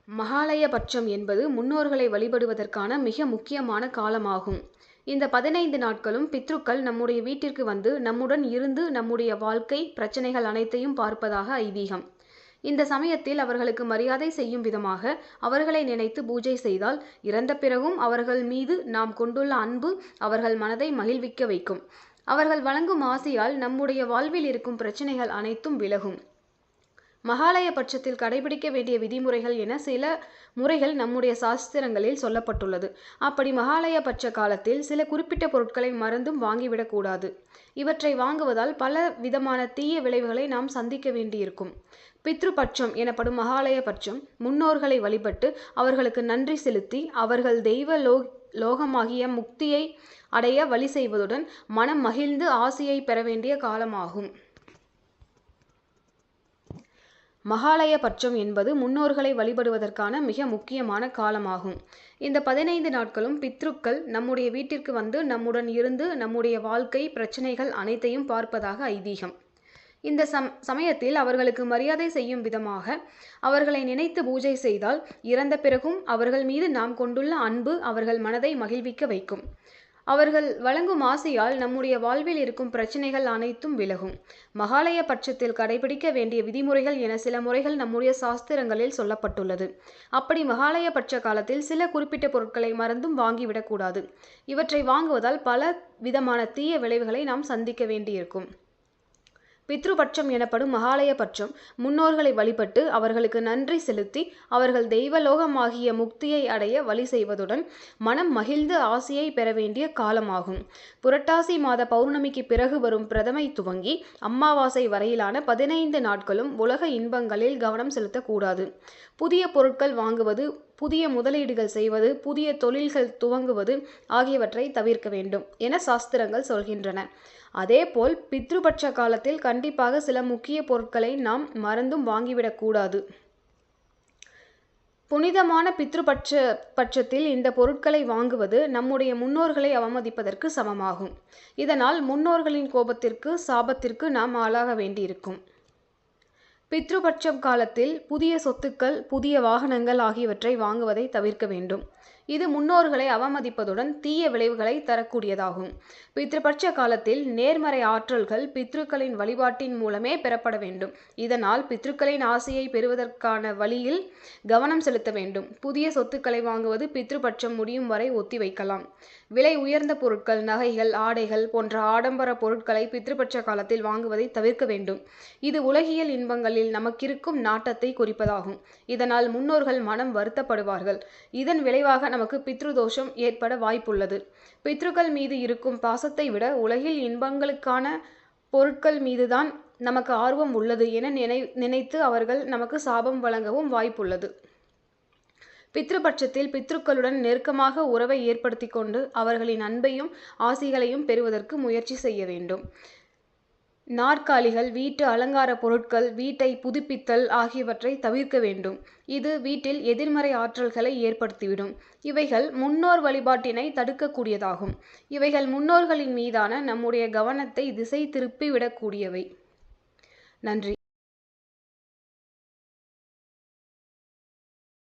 மகாலயபட்சம் என்பது முன்னோர்களை வழிபடுவதற்கான மிக முக்கியமான காலமாகும். இந்த 15 நாட்களும் பித்ருக்கள் நம்முடைய வீட்டிற்கு வந்து நம்முடன் இருந்து நம்முடைய வாழ்க்கை பிரச்சனைகள் அனைத்தையும் பார்ப்பதாக ஐதீகம். இந்த சமயத்தில் அவர்களுக்கு மரியாதை செய்யும் விதமாக அவர்களை நினைத்து பூஜை செய்தால் இறந்த பிறகும் அவர்கள் மீது நாம் கொண்டுள்ள அன்பு அவர்கள் மனதை மகிழ்விக்க வைக்கும். அவர்கள் வழங்கும் ஆசையால் நம்முடைய வாழ்வில் இருக்கும் பிரச்சனைகள் அனைத்தும் விலகும். மகாலய பட்சத்தில் கடைபிடிக்க வேண்டிய விதிமுறைகள் என சில முறைகள் நம்முடைய சாஸ்திரங்களில் சொல்லப்பட்டுள்ளது. அப்படி மகாலய பட்ச காலத்தில் சில குறிப்பிட்ட பொருட்களை மறந்தும் வாங்கிவிடக்கூடாது. இவற்றை வாங்குவதால் பல விதமான தீய விளைவுகளை நாம் சந்திக்க வேண்டியிருக்கும். பித்ருபட்சம் எனப்படும் மகாலய பட்சம் முன்னோர்களை வழிபட்டு அவர்களுக்கு நன்றி செலுத்தி அவர்கள் தெய்வ லோகமாகிய முக்தியை அடைய வழி செய்வதுடன் மனம் மகிழ்ந்து ஆசியை பெற வேண்டிய காலமாகும். மகாலய பட்சம் என்பது முன்னோர்களை வழிபடுவதற்கான மிக முக்கியமான காலமாகும். இந்த 15 நாட்களும் பித்ருக்கள் நம்முடைய வீட்டிற்கு வந்து நம்முடன் இருந்து நம்முடைய வாழ்க்கை பிரச்சனைகள் அனைத்தையும் பார்ப்பதாக ஐதீகம். இந்த சமயத்தில் அவர்களுக்கு மரியாதை செய்யும் விதமாக அவர்களை நினைத்து பூஜை செய்தால் இறந்த பிறகும் அவர்கள் மீது நாம் கொண்டுள்ள அன்பு அவர்கள் மனதை மகிழ்விக்க வைக்கும். அவர்கள் வழங்கும் ஆசையால் நம்முடைய வாழ்வில் இருக்கும் பிரச்சனைகள் அனைத்தும் விலகும். மகாலய பட்சத்தில் கடைபிடிக்க வேண்டிய விதிமுறைகள் என சில முறைகள் நம்முடைய சாஸ்திரங்களில் சொல்லப்பட்டுள்ளது. அப்படி மகாலய பட்ச காலத்தில் சில குறிப்பிட்ட பொருட்களை மறந்தும் வாங்கிவிடக்கூடாது. இவற்றை வாங்குவதால் பல விதமான தீய விளைவுகளை நாம் சந்திக்க வேண்டியிருக்கும். பித்ருபட்சம் எனப்படும் மகாலய பட்சம் முன்னோர்களை வழிபட்டு அவர்களுக்கு நன்றி செலுத்தி அவர்கள் தெய்வலோகமாகிய முக்தியை அடைய வழி செய்வதுடன் மனம் மகிழ்ந்து ஆசியை பெற வேண்டிய காலமாகும். புரட்டாசி மாத பௌர்ணமிக்கு பிறகு வரும் பிரதமை துவங்கி அமாவாசை வரையிலான 15 நாட்களும் உலக இன்பங்களில் கவனம் செலுத்தக்கூடாது. புதிய பொருட்கள் வாங்குவது, புதிய முதலீடுகள் செய்வது, புதிய தொழில்கள் துவங்குவது ஆகியவற்றை தவிர்க்க வேண்டும் என சாஸ்திரங்கள் சொல்கின்றன. அதேபோல் பித்ருபட்ச காலத்தில் கண்டிப்பாக சில முக்கிய பொருட்களை நாம் மறந்தும் வாங்கிவிடக்கூடாது. புனிதமான பட்சத்தில் இந்த பொருட்களை வாங்குவது நம்முடைய முன்னோர்களை அவமதிப்பதற்கு சமமாகும். இதனால் முன்னோர்களின் கோபத்திற்கு சாபத்திற்கு நாம் ஆளாக வேண்டியிருக்கும். பித்ருபட்சம் காலத்தில் புதிய சொத்துக்கள், புதிய வாகனங்கள் ஆகியவற்றை வாங்குவதை தவிர்க்க வேண்டும். இது முன்னோர்களை அவமதிப்பதுடன் தீய விளைவுகளை தரக்கூடியதாகும். பித்ருபட்ச காலத்தில் நேர்மறை ஆற்றல்கள் பித்ருக்களின் வழிபாட்டின் மூலமே பெறப்பட வேண்டும். இதனால் பித்ருக்களின் ஆசையை பெறுவதற்கான வழியில் கவனம் செலுத்த வேண்டும். புதிய சொத்துக்களை வாங்குவது பித்ருபட்சம் முடியும் வரை ஒத்திவைக்கலாம். விலை உயர்ந்த பொருட்கள், நகைகள், ஆடைகள் போன்ற ஆடம்பர பொருட்களை பித்ருபட்ச காலத்தில் வாங்குவதை தவிர்க்க வேண்டும். இது உலகியல் இன்பங்களில் நமக்கிருக்கும் நாட்டத்தை குறிப்பதாகும். இதனால் முன்னோர்கள் மனம் வருத்தப்படுவார்கள். இதன் விளைவாக நமக்கு பித்ருதோஷம் ஏற்பட வாய்ப்புள்ளது. பித்ருக்கள் மீது இருக்கும் பாசத்தை விட உலகில் இன்பங்களுக்கான பொருட்கள் மீதுதான் நமக்கு ஆர்வம் உள்ளது என நினைத்து அவர்கள் நமக்கு சாபம் வழங்கவும் வாய்ப்புள்ளது. பித்ருபட்சத்தில் பித்ருக்களுடன் நெருக்கமாக உறவை ஏற்படுத்தி கொண்டு அவர்களின் அன்பையும் ஆசிகளையும் பெறுவதற்கு முயற்சி செய்ய வேண்டும். நாற்காலிகள், வீட்டு அலங்கார பொருட்கள், வீட்டை புதுப்பித்தல் ஆகியவற்றை தவிர்க்க வேண்டும். இது வீட்டில் எதிர்மறை ஆற்றல்களை ஏற்படுத்திவிடும். இவைகள் முன்னோர் வழிபாட்டினை தடுக்கக்கூடியதாகும். இவைகள் முன்னோர்களின் மீதான நம்முடைய கவனத்தை திசை திருப்பி விடக்கூடியவை. நன்றி.